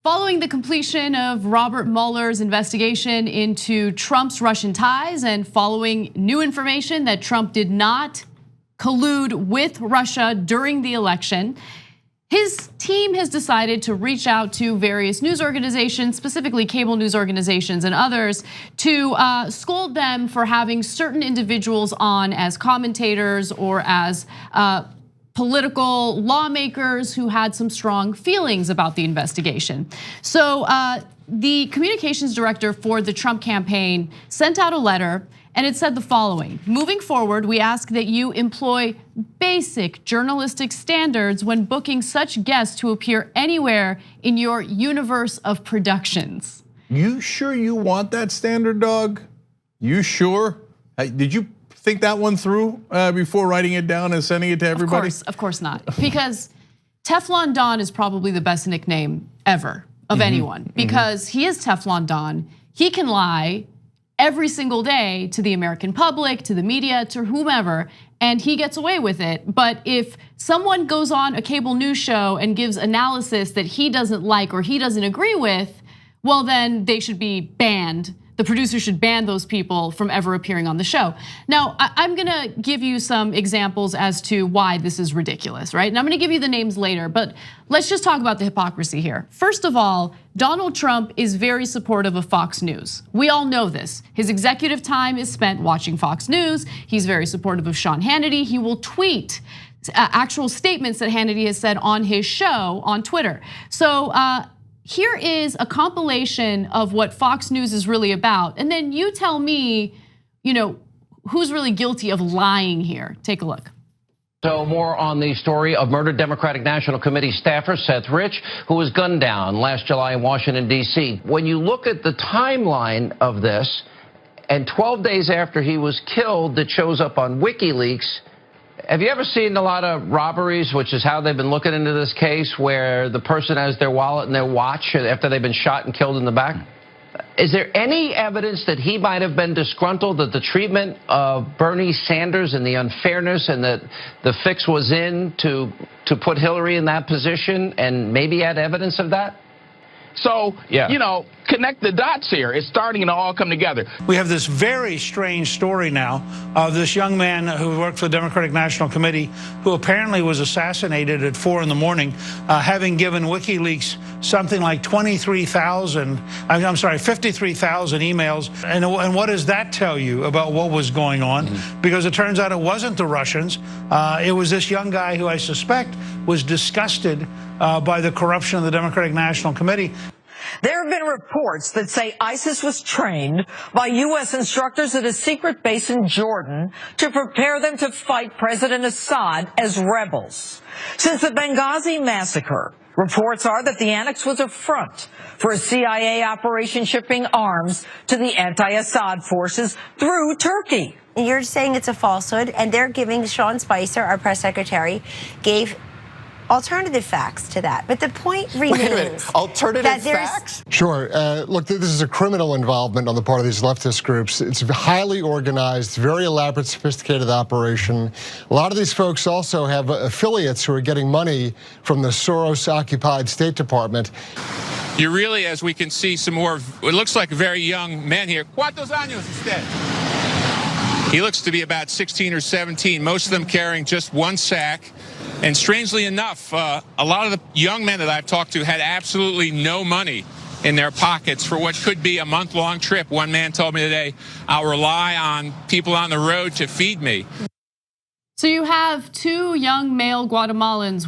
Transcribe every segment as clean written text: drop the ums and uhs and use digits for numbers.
Following the completion of Robert Mueller's investigation into Trump's Russian ties and following new information that Trump did not collude with Russia during the election, his team has decided to reach out to various news organizations, specifically cable news organizations and others, to scold them for having certain individuals on as commentators or as political lawmakers who had some strong feelings about the investigation. So the communications director for the Trump campaign sent out a letter, and it said the following: moving forward, we ask that you employ basic journalistic standards when booking such guests to appear anywhere in your universe of productions. You sure you want that standard, dog? You sure? Did you think that one through before writing it down and sending it to everybody? Of course not. Because Teflon Don is probably the best nickname ever of anyone, because he is Teflon Don. He can lie every single day to the American public, to the media, to whomever, and he gets away with it. But if someone goes on a cable news show and gives analysis that he doesn't like or he doesn't agree with, well, then they should be banned. The producer should ban those people from ever appearing on the show. Now, I'm gonna give you some examples as to why this is ridiculous, right? And I'm gonna give you the names later, but let's just talk about the hypocrisy here. First of all, Donald Trump is very supportive of Fox News. We all know this. His executive time is spent watching Fox News. He's very supportive of Sean Hannity. He will tweet actual statements that Hannity has said on his show on Twitter. So here is a compilation of what Fox News is really about. And then you tell me, who's really guilty of lying here. Take a look. So more on the story of murdered Democratic National Committee staffer Seth Rich, who was gunned down last July in Washington, D.C. When you look at the timeline of this, and 12 days after he was killed, that shows up on WikiLeaks. Have you ever seen a lot of robberies, which is how they've been looking into this case, where the person has their wallet and their watch after they've been shot and killed in the back? Is there any evidence that he might have been disgruntled, that the treatment of Bernie Sanders and the unfairness and that the fix was in to put Hillary in that position, and maybe had evidence of that? So, connect the dots here. It's starting to all come together. We have this very strange story now of this young man who worked for the Democratic National Committee, who apparently was assassinated at 4 in the morning, having given WikiLeaks something like 53,000 emails. And what does that tell you about what was going on? Because it turns out it wasn't the Russians. It was this young guy who I suspect was disgusted by the corruption of the Democratic National Committee. There have been reports that say ISIS was trained by US instructors at a secret base in Jordan to prepare them to fight President Assad as rebels. Since the Benghazi massacre, reports are that the annex was a front for a CIA operation shipping arms to the anti-Assad forces through Turkey. You're saying it's a falsehood, and they're giving Sean Spicer, our press secretary, gave alternative facts to that. But the point remains. Wait a minute, alternative facts? Sure, look, this is a criminal involvement on the part of these leftist groups. It's highly organized, very elaborate, sophisticated operation. A lot of these folks also have affiliates who are getting money from the Soros-occupied State Department. You really, as we can see, some more, it looks like very young men here. ¿Cuántos años usted? He looks to be about 16 or 17, most of them carrying just one sack. And strangely enough, a lot of the young men that I've talked to had absolutely no money in their pockets for what could be a month-long trip. One man told me today, I'll rely on people on the road to feed me. So you have two young male Guatemalans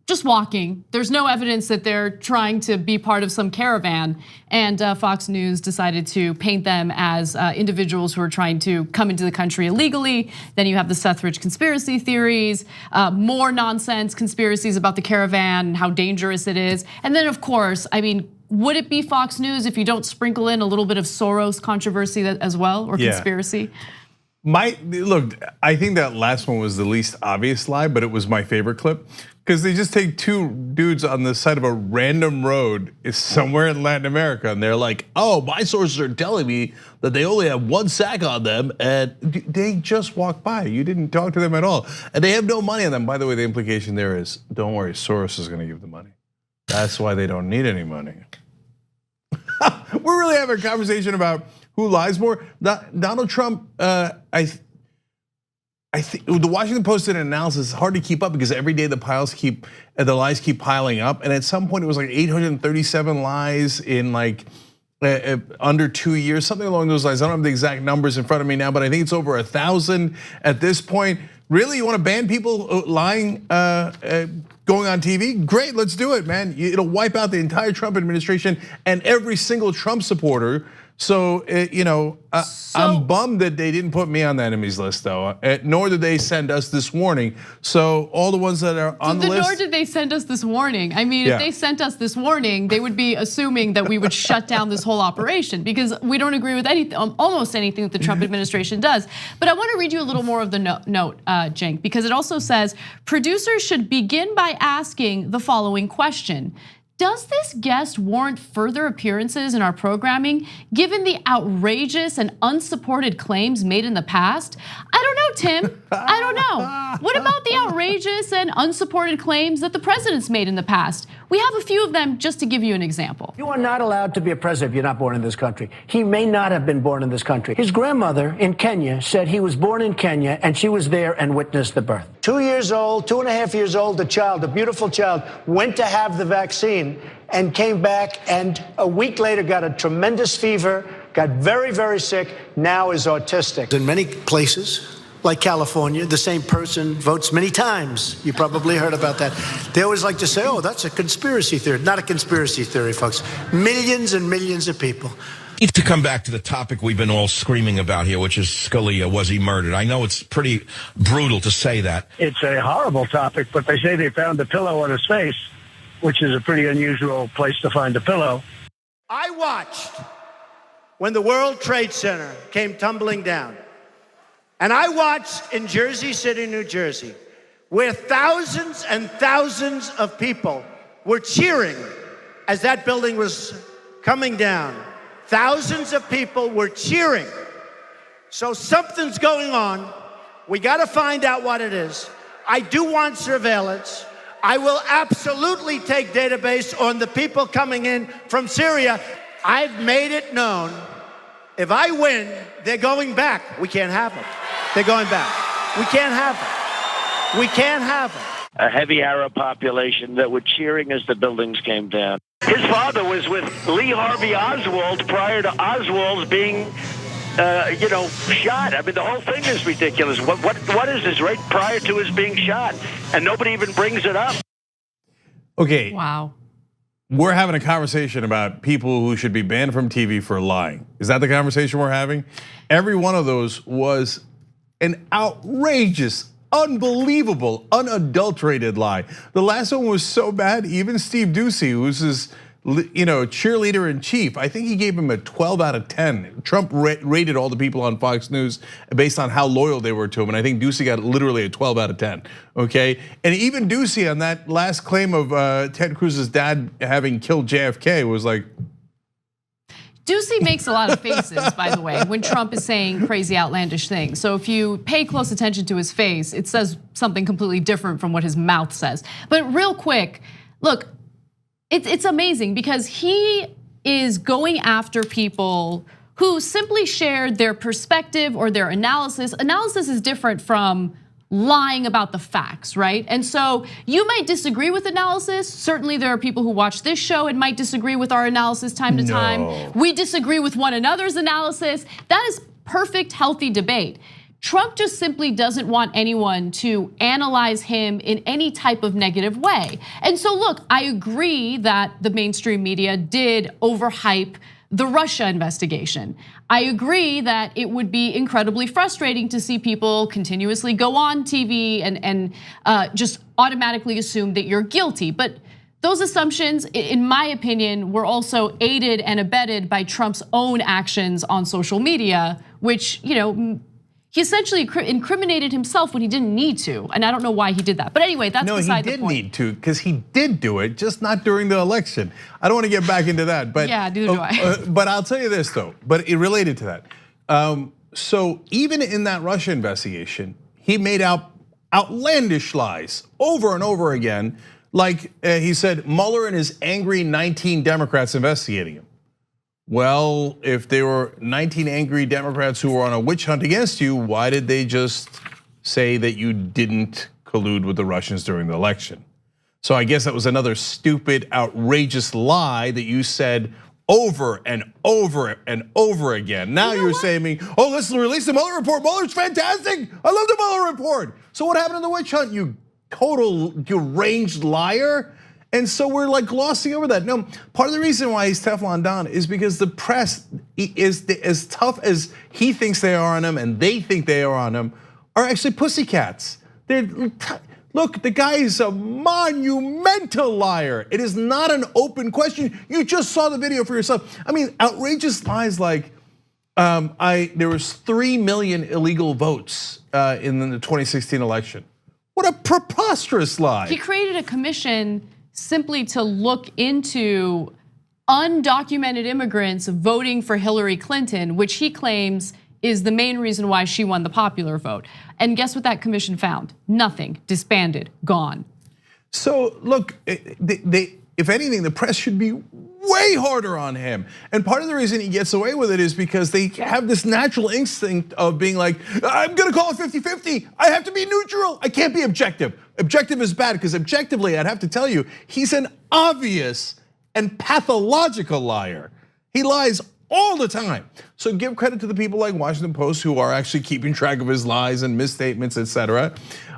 just walking. There's no evidence that they're trying to be part of some caravan. And Fox News decided to paint them as individuals who are trying to come into the country illegally. Then you have the Seth Rich conspiracy theories, more nonsense conspiracies about the caravan and how dangerous it is. And then of course, would it be Fox News if you don't sprinkle in a little bit of Soros controversy as well, or conspiracy? Look, I think that last one was the least obvious lie, but it was my favorite clip. Because they just take two dudes on the side of a random road somewhere in Latin America, and they're like, oh, my sources are telling me that they only have one sack on them, and they just walked by. You didn't talk to them at all. And they have no money on them. By the way, the implication there is, don't worry, Soros is gonna give the money. That's why they don't need any money. We're really having a conversation about who lies more. Donald Trump, I think the Washington Post did an analysis. It's hard to keep up because every day the lies keep piling up. And at some point it was like 837 lies in like under 2 years, something along those lines. I don't have the exact numbers in front of me now, but I think it's over 1,000 at this point. Really, you want to ban people lying, going on TV? Great, let's do it, man. It'll wipe out the entire Trump administration and every single Trump supporter. So, I'm bummed that they didn't put me on the enemies list, though. Nor did they send us this warning. So all the ones that are on the list. Nor did they send us this warning. I mean, if they sent us this warning, they would be assuming that we would shut down this whole operation because we don't agree with anything, almost anything that the Trump administration does. But I want to read you a little more of the note, Cenk, because it also says producers should begin by asking the following question. Does this guest warrant further appearances in our programming, given the outrageous and unsupported claims made in the past? I don't know, Tim. I don't know. What about the outrageous and unsupported claims that the president's made in the past? We have a few of them just to give you an example. You are not allowed to be a president if you're not born in this country. He may not have been born in this country. His grandmother in Kenya said he was born in Kenya and she was there and witnessed the birth. 2 years old, 2.5 years old, the child, a beautiful child, went to have the vaccine and came back and a week later got a tremendous fever, got very, very sick, now is autistic. In many places, like California, the same person votes many times. You probably heard about that. They always like to say, oh, that's a conspiracy theory. Not a conspiracy theory, folks. Millions and millions of people. To come back to the topic we've been all screaming about here, which is Scalia, was he murdered? I know it's pretty brutal to say that. It's a horrible topic, but they say they found a pillow on his face, which is a pretty unusual place to find a pillow. I watched when the World Trade Center came tumbling down. And I watched in Jersey City, New Jersey, where thousands and thousands of people were cheering as that building was coming down. Thousands of people were cheering. So something's going on. We got to find out what it is. I do want surveillance. I will absolutely take database on the people coming in from Syria. I've made it known. If I win, they're going back. We can't have them. They're going back. We can't have them. We can't have them. A heavy Arab population that were cheering as the buildings came down. His father was with Lee Harvey Oswald prior to Oswald being, shot. I mean, the whole thing is ridiculous. What is this right prior to his being shot? And nobody even brings it up. Okay. Wow. We're having a conversation about people who should be banned from TV for lying. Is that the conversation we're having? Every one of those was an outrageous, unbelievable, unadulterated lie. The last one was so bad, even Steve Doocy, who's his cheerleader in chief, I think he gave him a 12 out of 10. Trump rated all the people on Fox News based on how loyal they were to him, and I think Doocy got literally a 12 out of 10, okay? And even Doocy on that last claim of Ted Cruz's dad having killed JFK was like, Doocy makes a lot of faces, by the way, when Trump is saying crazy, outlandish things. So if you pay close attention to his face, it says something completely different from what his mouth says. But real quick, look, it's amazing because he is going after people who simply shared their perspective or their analysis. Analysis is different from lying about the facts, right? And so you might disagree with analysis. Certainly there are people who watch this show and might disagree with our analysis time to time. We disagree with one another's analysis. That is perfect, healthy debate. Trump just simply doesn't want anyone to analyze him in any type of negative way. And so look, I agree that the mainstream media did overhype the Russia investigation. I agree that it would be incredibly frustrating to see people continuously go on TV and just automatically assume that you're guilty. But those assumptions, in my opinion, were also aided and abetted by Trump's own actions on social media, which, he essentially incriminated himself when he didn't need to, and I don't know why he did that. But anyway, that's beside the point. No, he did need to, because he did do it, just not during the election. I don't want to get back into that, but yeah, neither do I. But I'll tell you this though, but it related to that. So even in that Russia investigation, he made out outlandish lies over and over again Like he said, Mueller and his angry 19 Democrats investigating him. Well, if there were 19 angry Democrats who were on a witch hunt against you, why did they just say that you didn't collude with the Russians during the election? So I guess that was another stupid, outrageous lie that you said over and over and over again. Now you're saying to me, oh, let's release the Mueller report. Mueller's fantastic. I love the Mueller report. So what happened in the witch hunt, you total deranged liar? And so we're like glossing over that. No, part of the reason why he's Teflon Don is because the press is as tough as he thinks they are on him and they think they are on him, are actually pussycats. Look, the guy is a monumental liar. It is not an open question. You just saw the video for yourself. I mean, outrageous lies like there was 3 million illegal votes in the 2016 election. What a preposterous lie. He created a commission simply to look into undocumented immigrants voting for Hillary Clinton, which he claims is the main reason why she won the popular vote. And guess what that commission found? Nothing, disbanded, gone. So look, if anything, the press should be way harder on him. And part of the reason he gets away with it is because they have this natural instinct of being like, I'm gonna call it 50-50. I have to be neutral. I can't be objective. Objective is bad because objectively, I'd have to tell you, he's an obvious and pathological liar. He lies all the time. So give credit to the people like Washington Post who are actually keeping track of his lies and misstatements, etc.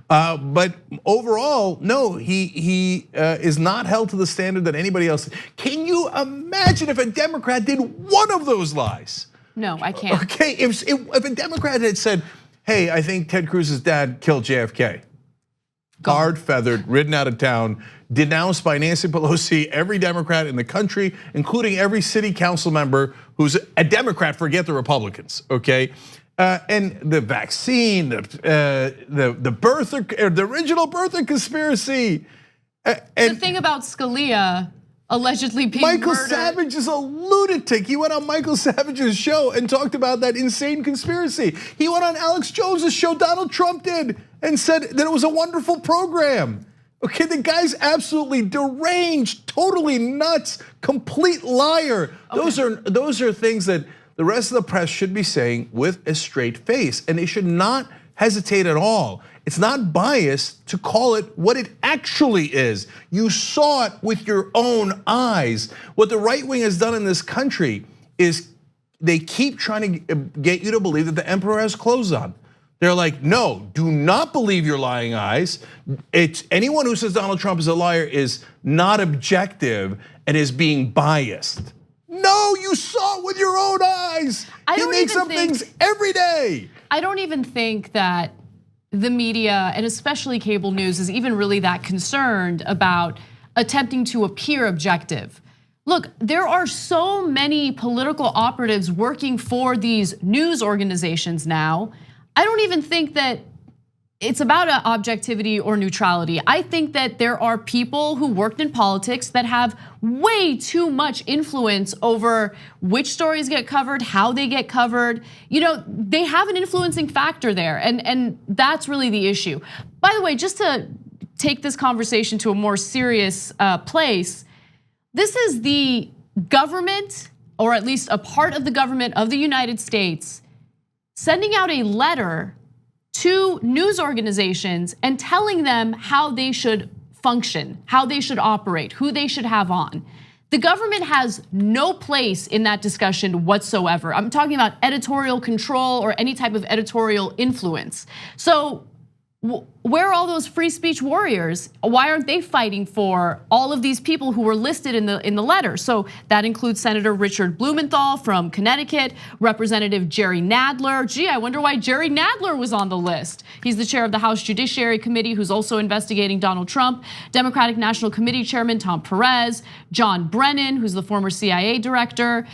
But overall, no, he is not held to the standard that anybody else. Can you imagine if a Democrat did one of those lies? No, I can't. Okay, if a Democrat had said, hey, I think Ted Cruz's dad killed JFK. Hard feathered, ridden out of town, denounced by Nancy Pelosi, every Democrat in the country, including every city council member who's a Democrat, forget the Republicans, okay? And the vaccine, the original birther conspiracy. The thing about Scalia allegedly being Michael murdered. Savage is a lunatic. He went on Michael Savage's show and talked about that insane conspiracy. He went on Alex Jones's show, Donald Trump did, and said that it was a wonderful program. Okay, the guy's absolutely deranged, totally nuts, complete liar. Okay. Those are things that the rest of the press should be saying with a straight face, and they should not hesitate at all. It's not biased to call it what it actually is. You saw it with your own eyes. What the right wing has done in this country is they keep trying to get you to believe that the emperor has clothes on. They're like, no, do not believe your lying eyes. It's anyone who says Donald Trump is a liar is not objective and is being biased. No, you saw it with your own eyes. He makes up things every day. I don't even think that the media, and especially cable news, is even really that concerned about attempting to appear objective. Look, there are so many political operatives working for these news organizations now. I don't even think that it's about objectivity or neutrality. I think that there are people who worked in politics that have way too much influence over which stories get covered, how they get covered. You know, they have an influencing factor there, and that's really the issue. By the way, just to take this conversation to a more serious place, this is the government, or at least a part of the government of the United States, sending out a letter to news organizations and telling them how they should function, how they should operate, who they should have on. The government has no place in that discussion whatsoever. I'm talking about editorial control or any type of editorial influence. So where are all those free speech warriors? Why aren't they fighting for all of these people who were listed in the letter? So that includes Senator Richard Blumenthal from Connecticut, Representative Jerry Nadler. Gee, I wonder why Jerry Nadler was on the list. He's the chair of the House Judiciary Committee, who's also investigating Donald Trump. Democratic National Committee Chairman Tom Perez, John Brennan, who's the former CIA director,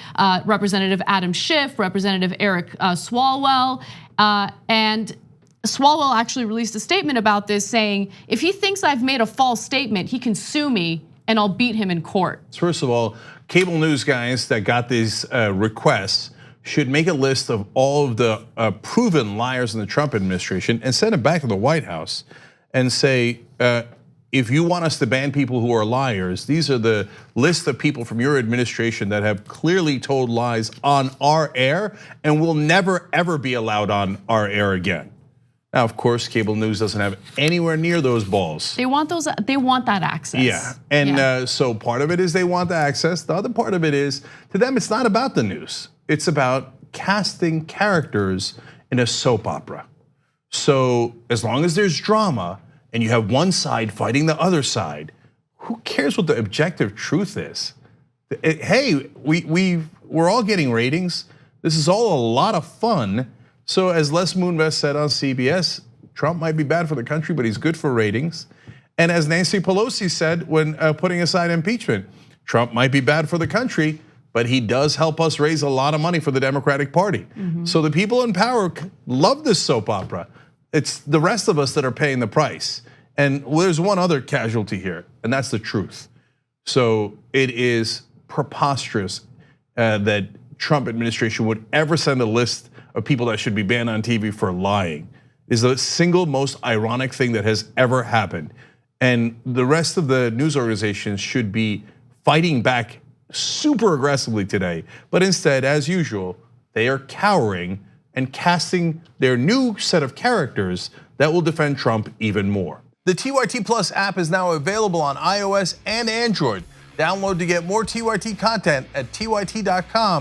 Representative Adam Schiff, Representative Eric Swalwell, and Swalwell actually released a statement about this saying, if he thinks I've made a false statement, he can sue me and I'll beat him in court. First of all, cable news guys that got these requests should make a list of all of the proven liars in the Trump administration and send it back to the White House and say, if you want us to ban people who are liars, these are the list of people from your administration that have clearly told lies on our air and will never ever be allowed on our air again. Now, of course, cable news doesn't have anywhere near those balls. They want those. They want that access. Yeah, and so part of it is they want the access. The other part of it is, to them, it's not about the news. It's about casting characters in a soap opera. So as long as there's drama and you have one side fighting the other side, who cares what the objective truth is? Hey, we're all getting ratings. This is all a lot of fun. So as Les Moonves said on CBS, Trump might be bad for the country, but he's good for ratings. And as Nancy Pelosi said when putting aside impeachment, Trump might be bad for the country, but he does help us raise a lot of money for the Democratic Party. So the people in power love this soap opera. It's the rest of us that are paying the price. And there's one other casualty here, and that's the truth. So it is preposterous that Trump administration would ever send a list of people that should be banned on TV for lying. Is the single most ironic thing that has ever happened. And the rest of the news organizations should be fighting back super aggressively today. But instead, as usual, they are cowering and casting their new set of characters that will defend Trump even more. The TYT Plus app is now available on iOS and Android. Download to get more TYT content at tyt.com/app.